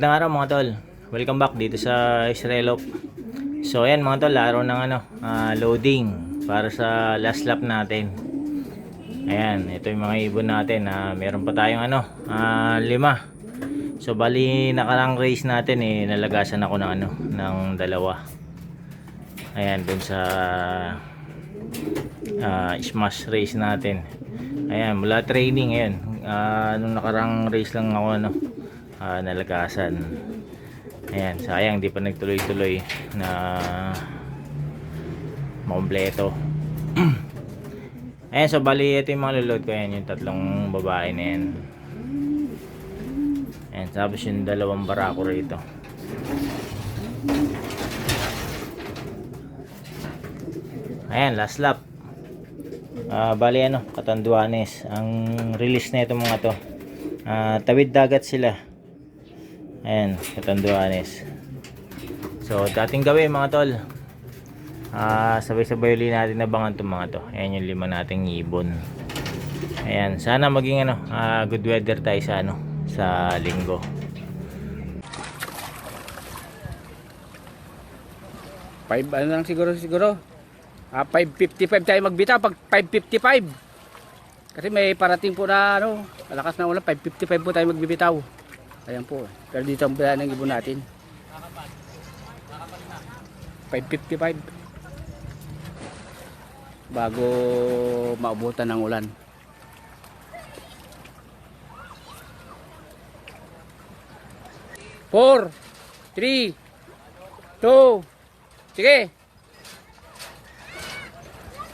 Magandang araw mga tol. Welcome back dito sa Israelop. So ayan mga tol, araw ng loading para sa last lap natin. Ayan, ito yung mga ibon natin. Meron pa tayong 5. So bali nakarang race natin nalagasan ako ng ng 2. Ayan, dun sa smash race natin. Ayan, mula training ayan. Nung nakarang race lang ako nalagasan. Ayan, sayang di pa nagtuloy-tuloy na makumpleto. Ayan, so bali ito yung mga lulod ko. Ayan, yung 3 babae na yan. Ayan, tapos yung 2 barako rito. Ayan, last lap. Bali Catanduanes. Ang release na ito mga to. Tawid dagat sila. Ayan, Catanduanes. So, dating gawin mga tol. Sabay-sabay ulit natin nabangan itong mga to. Ayan yung 5 nating ibon. Ayan, sana maging good weather tayo sa linggo. Lang siguro 5:55 tayo magbitaw pag 5:55 kasi may parating po na malakas na ulan. 5:55 po tayo magbibitaw. Ayan po, pero dito ang biyahe ng ibon natin 5:55 bago maabutan ng ulan. Four, 3, 2, sige.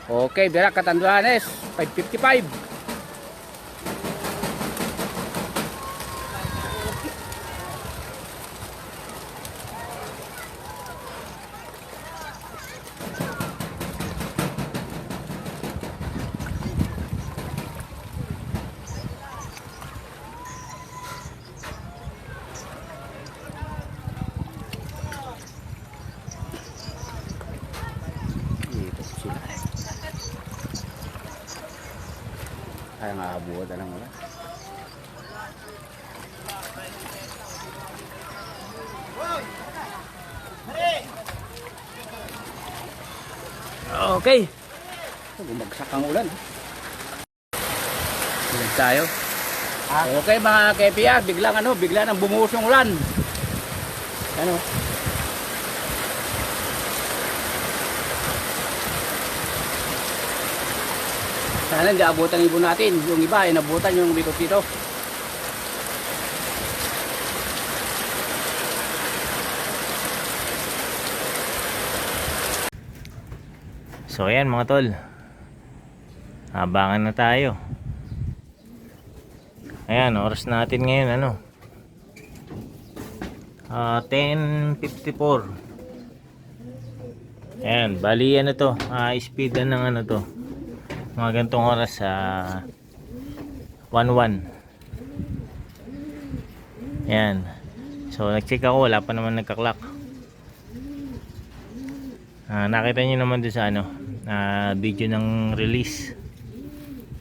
Okay, Berak Catanduanes, 5:55. Kaya nga abutan ng ulan. Okay. Bumagsak ang ulan. Ulan tayo. Okay mga KPR, biglang bumuhos yung ulan. Sana hindi abutan ibon natin. Yung iba ay nabutan yung bikot dito. So ayan mga tol, abangan na tayo. Ayan, oras natin ngayon 10:54. Ayan, bali speedan ng to mga gantong oras 1:1. Ayan, so nag-check ako, wala pa naman nagka-clock. Nakita nyo naman dun sa video ng release,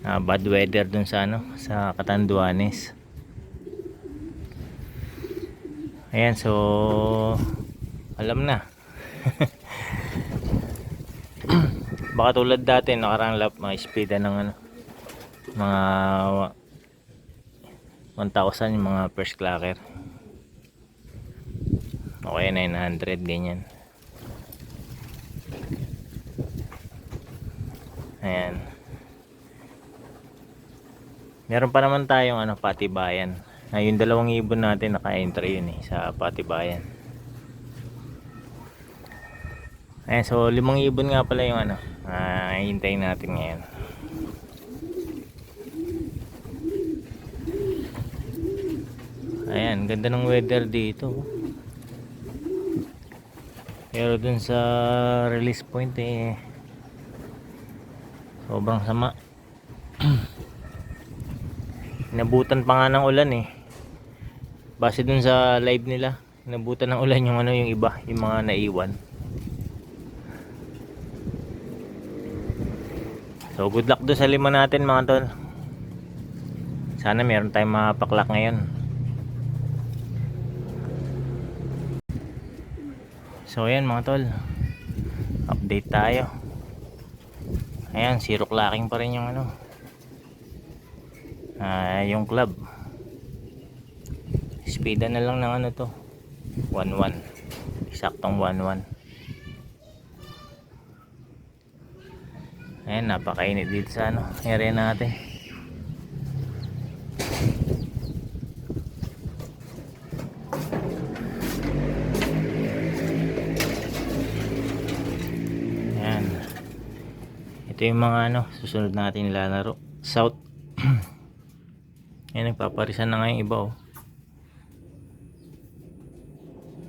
bad weather dun sa sa Catanduanes. Ayan, so alam na. Baka tulad dati nakarang lap mga speedan ng mga 1,000 yung mga first clocker. Okay, 900 ganyan. Ayan. Meron pa naman tayong patibayan. Yung 2 ibon natin naka-entry yun sa patibayan. Ayan, so 5 ibon nga pala yung hintayin natin ngayon. Ayan, ganda ng weather dito. Pero dun sa release point sobrang sama. Nabutan pa nga ng ulan base dun sa live nila. Nabutan ng ulan yung yung iba, yung mga naiwan. So good luck doon sa 5 natin mga tol. Sana meron tayong mapaklak ngayon. So ayan mga tol, update tayo. Ayan, zero clocking pa rin yung ano, yung club. Speedan na lang ng ano to, 1.1, saktong 1.1. Ayan, napakainit dito sa ano, area natin. Ayan, ito yung mga ano, susunod natin nilalaro. South. Ayan, nagpaparisan na nga yung iba oh.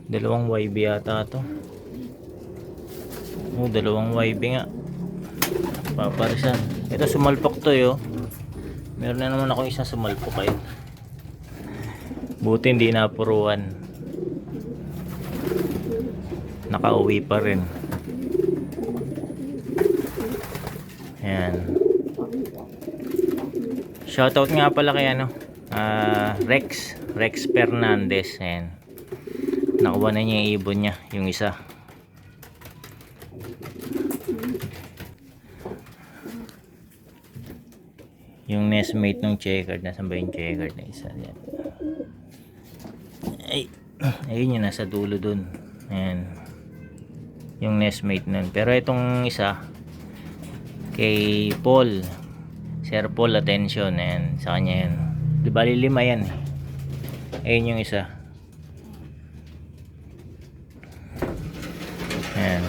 Dalawang YB yata to. Oh, dalawang YB nga. Paparisan. Ito sumalpok to yo. Meron na naman ako isang sumalpok kayo. Buti hindi napuruan. Nakauwi pa rin. Ayan. Shoutout nga pala kay ano, Rex Fernandez. Ayan. Nakuha na niya yung ibon niya, yung isa. Yung nestmate ng checkered, nasan ba yung checkered na isa? Yan. Ay, ayun yun, nasa dulo dun. Ayan. Yung nestmate nun. Pero itong isa, kay Paul, Sir Paul Attention. Ayan, sa kanya yan. Di bali 5 yan eh. Ayun yung isa. Ayan.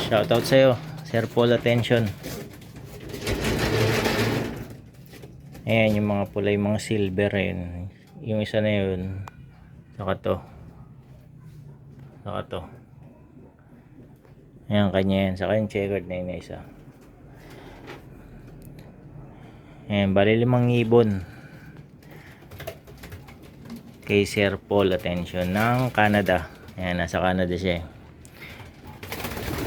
Shoutout sa'yo, Sir Paul Attention. Ayan yung mga pula, yung mga silver yun. Yung isa na yun, saka to, saka to. Ayan kanya yan, saka yung checkered na yun na isa. Ayan, bali 5 ibon kay Sir Paul Attention ng Canada. Ayan, nasa Canada siya.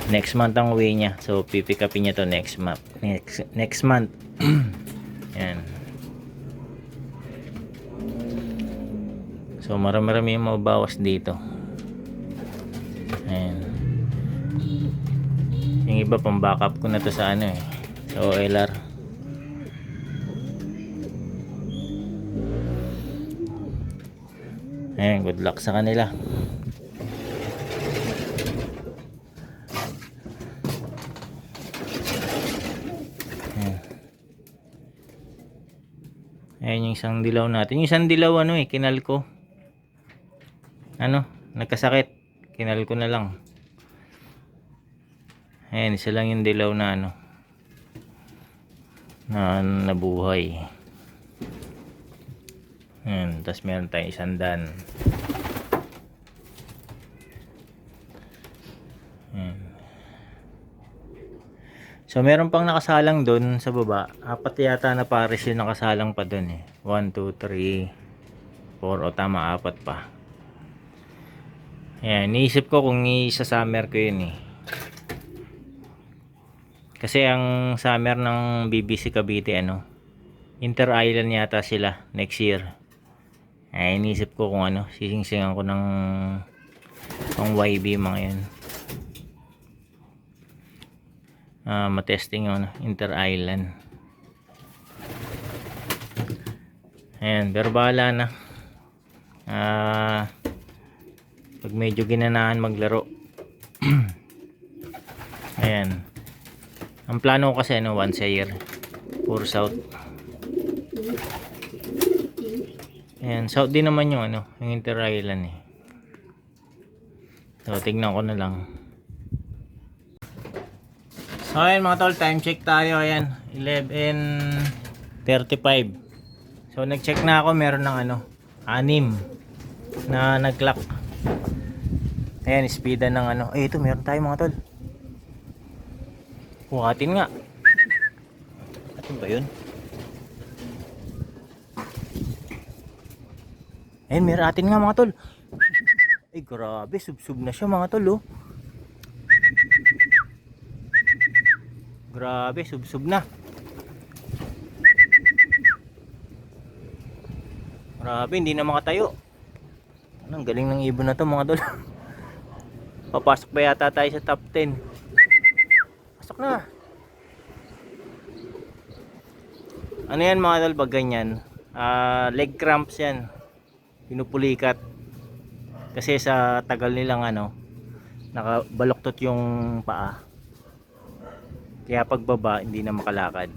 Next month ang uwi niya, so pipick upin niya to next month. Next month. Ayan. So marami yung mababawas dito. Ayan. Yung iba pang backup ko na to sa ano eh, sa OLR. Ayan, good luck sa kanila. Ayan. Ayan yung isang dilaw natin. Yung isang dilaw ano eh, kinal ko. Ano, nagkasakit, kinal ko na lang. Ayan, isa lang yung dilaw na ano, na nabuhay. Ayan, tapos meron tayong isang dan. Ayan. So meron pang nakasalang doon sa baba. 4 yata na pares yung nakasalang pa doon eh. 1, 2, 3, 4, o tama, 4 pa. Ayan, niisip ko kung isa-summer ko yun eh. Kasi ang summer ng BBC Cavite ano, Inter-Island yata sila next year. Ay, niisip ko kung ano, sising-singan ko ng pang YB mga yan. Matesting yung Inter-Island. Ayan, pero bahala na. Pag medyo ginanahan maglaro. Ayan. Ang plano ko kasi ano, once a year. Pure South. Ayan, South din naman yung ano, yung Inter-Island eh. So, tignan ko na lang. So, ayan mga tol, time check tayo. Ayan, 11:35. So, nag-check na ako, meron ng ano, 6 na nag-clock. Ayan, speedan ng ano. Ito, meron tayo mga tol. Buhatin nga. Atin ba yun? Ayan, meron atin nga mga tol. Ay, grabe, sub-sub na siya mga tol, oh. Grabe, sub-sub na. Grabe, hindi na makatayo. Ang galing ng ibon na to mga tol. Papasok pa yata tayo sa top 10. Pasok na. Ano yan mga tol pag ganyan? Leg cramps yan. Pinupulikat. Kasi sa tagal nilang nakabaloktot yung paa. Kaya pagbaba hindi na makalakad.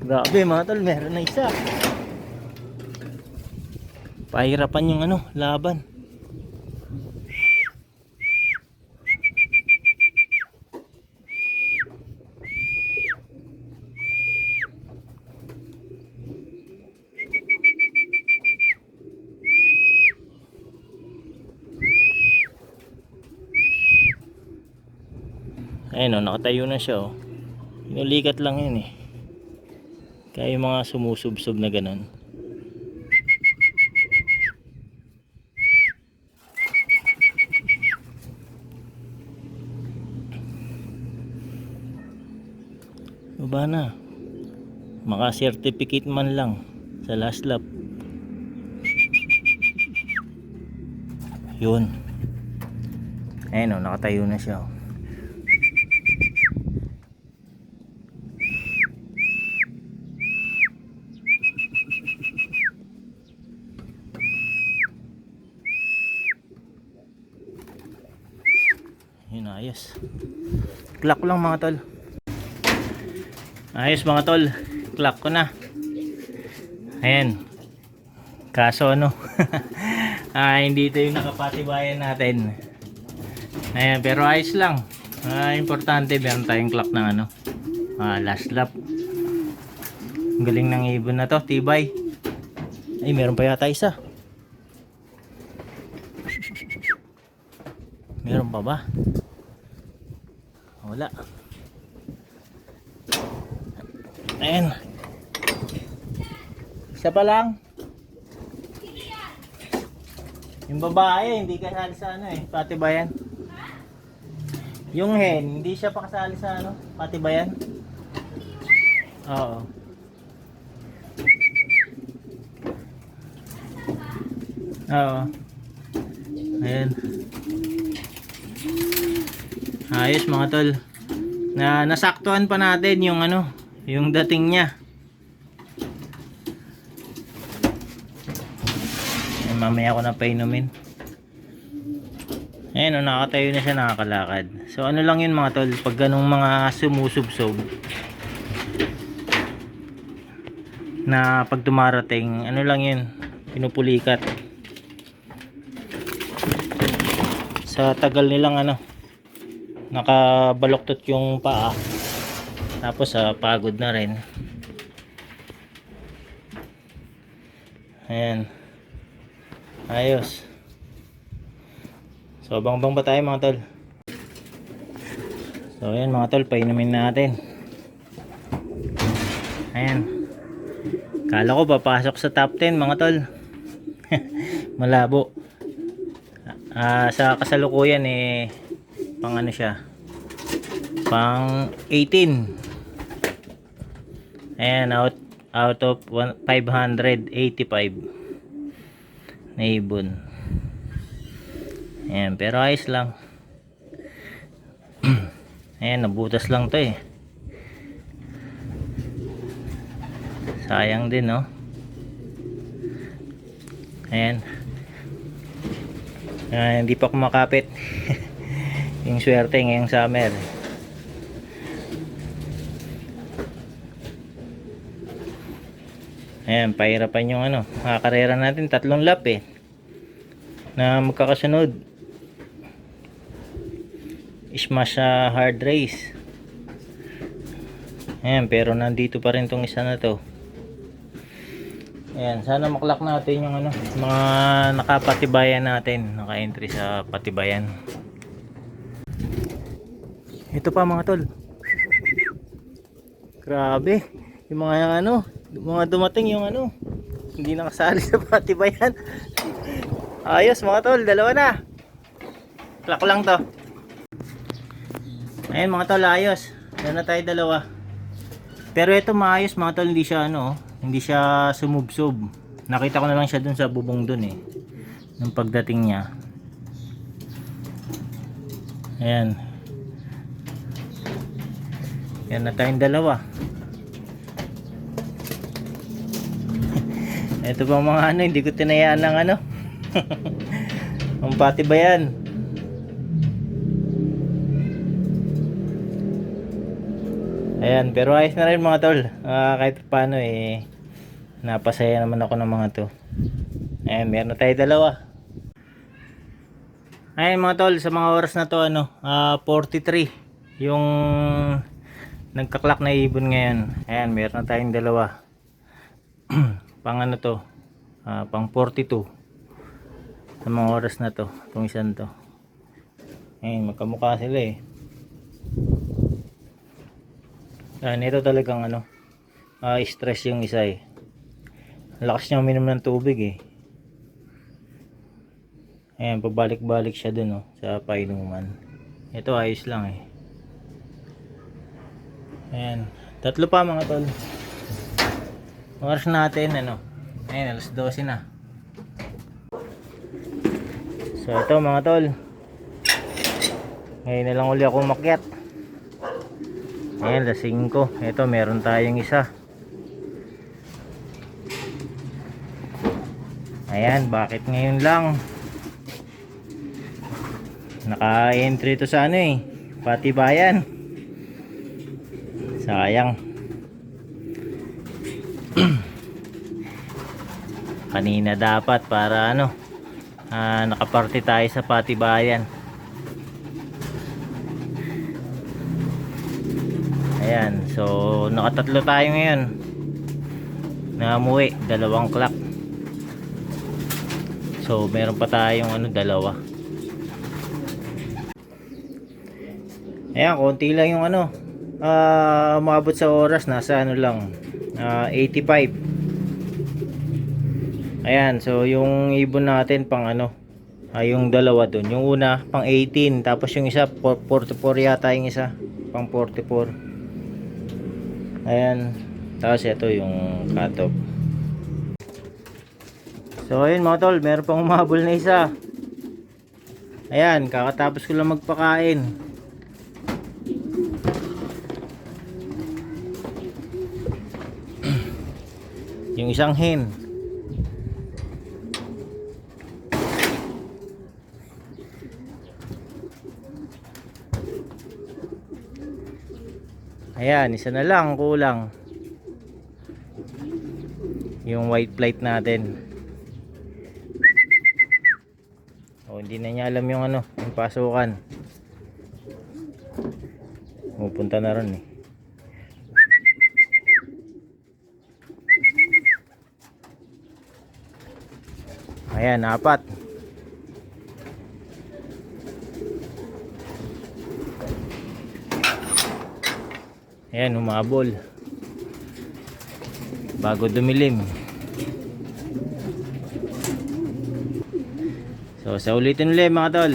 Grabe mga tol, meron na isa. Pahirapan yung laban. Ayun nakatayo na siya Inulikat lang yun Kaya yung mga sumusubsob na ganun. Baba na. Maka-certificate man lang sa last lap. Yun. Ayun nakatayo na siya Yun, ayos. Clock lang mga tol. Ayos mga tol. Clock ko na. Ayan. Kaso hindi ito yung nakapatibayan natin. Ayan, pero ayos lang. Importante meron tayong clock ng last lap. Ang galing ng ibon na to, tibay. Ay, meron pa yata isa. Meron pa ba? Wala. Ayan. Isa pa lang. Yung babae hindi kasali sa patibayan. Yung hen hindi siya pa kasali sa patibayan. Oo. Oo. Ayan. Ayos mga tol. Nasaktuhan pa natin yung yung dating niya. Mamaya ko na painumin. Ayan nakatayo na siya, nakakalakad. So lang yun mga tol, pag ganung mga sumusubsob na pag dumarating, lang yun, pinupulikat. Sa tagal nilang nakabaloktot yung paa. Tapos pagod na rin. Ayan. Ayos. So bang ba tayo mga tol? So ayan mga tol, painumin natin. Ayan. Kala ko papasok sa top 10 mga tol. Malabo. Sa kasalukuyan pang siya, pang 18. Ayan, out of 585 na ibon. Ayan, pero ayos lang. Ayan, nabutas lang to sayang din ayan. Hindi pa kumakapit. Yung swerte ngayong summer. Ayan, pahirapan yung karera natin, 3 lap na magkakasunod. Smash sa hard race. Ayan, pero nandito pa rin tong isa na to. Ayan, sana maklak natin yung mga nakapatibayan natin, naka-entry sa patibayan. Ito pa mga tol. Grabe, yung mga mga dumating yung hindi nakasali sa patibayan. Ayos mga tol, dalawa na. Clock lang to. Ayun mga tol, ayos. Dala na tayo dalawa. Pero ito maayos mga tol, hindi siya hindi siya sumubsob. Nakita ko na lang siya dun sa bubong dun eh. Nung pagdating niya. Ayan. Yan na tayong dalawa. Ito bang mga ano, hindi ko tinayaan ng ano. Ang pati ba yan? Ayan, pero ayos na rin mga tol. Kahit paano eh, napasaya naman ako ng mga to. Ayan, meron na tayo dalawa. Ayan mga tol, sa mga oras na to ano, 43 yung nagkaklak na ibon ngayon. Ayan, meron na tayong dalawa. Pang ano to, pang 42 sa mga oras na to, itong isang to. Ayan, magkamukha sila eh. Ayan, ito talagang ano, stress yung isa eh. Lakas niya uminom ng tubig eh. Ayan, pabalik-balik siya dun oh, sa painuman. Ito ayos lang eh. Ayan, tatlo pa mga tol. Oras natin ano, ayan, alas 12 na. So ito mga tol, ngayon na lang uli ako umakyat. Ayan, alas 5. Ito, meron tayong isa. Ayan, bakit ngayon lang? Naka-entry to sa ano eh, Patibayan. Sayang. Kanina dapat para ano, nakaparty tayo sa Patibayan. Ayan, so nakatatlo tayo ngayon na umuwi, 2 o'clock. So meron pa tayong ano, 2. Ayan, konti lang yung ano, umabot sa oras, nasa ano lang, 85. Ayan, so yung ibon natin pang ano, yung dalawa dun, yung una pang 18, tapos yung isa 44 yata, yung isa pang 44. Ayan, tapos ito yung cutoff. So ayun mga tol, meron pang umabol na isa. Ayan, kakatapos ko lang magpakain. Yung isang hen. Ayan, isa na lang kulang. Yung white flight natin. Oh, hindi na niya alam yung ano, yung pasukan. Pupunta na ron eh. Ayan, 4. Ayan, umabol. Bago dumilim. So, sa ulitin ulit mga tol.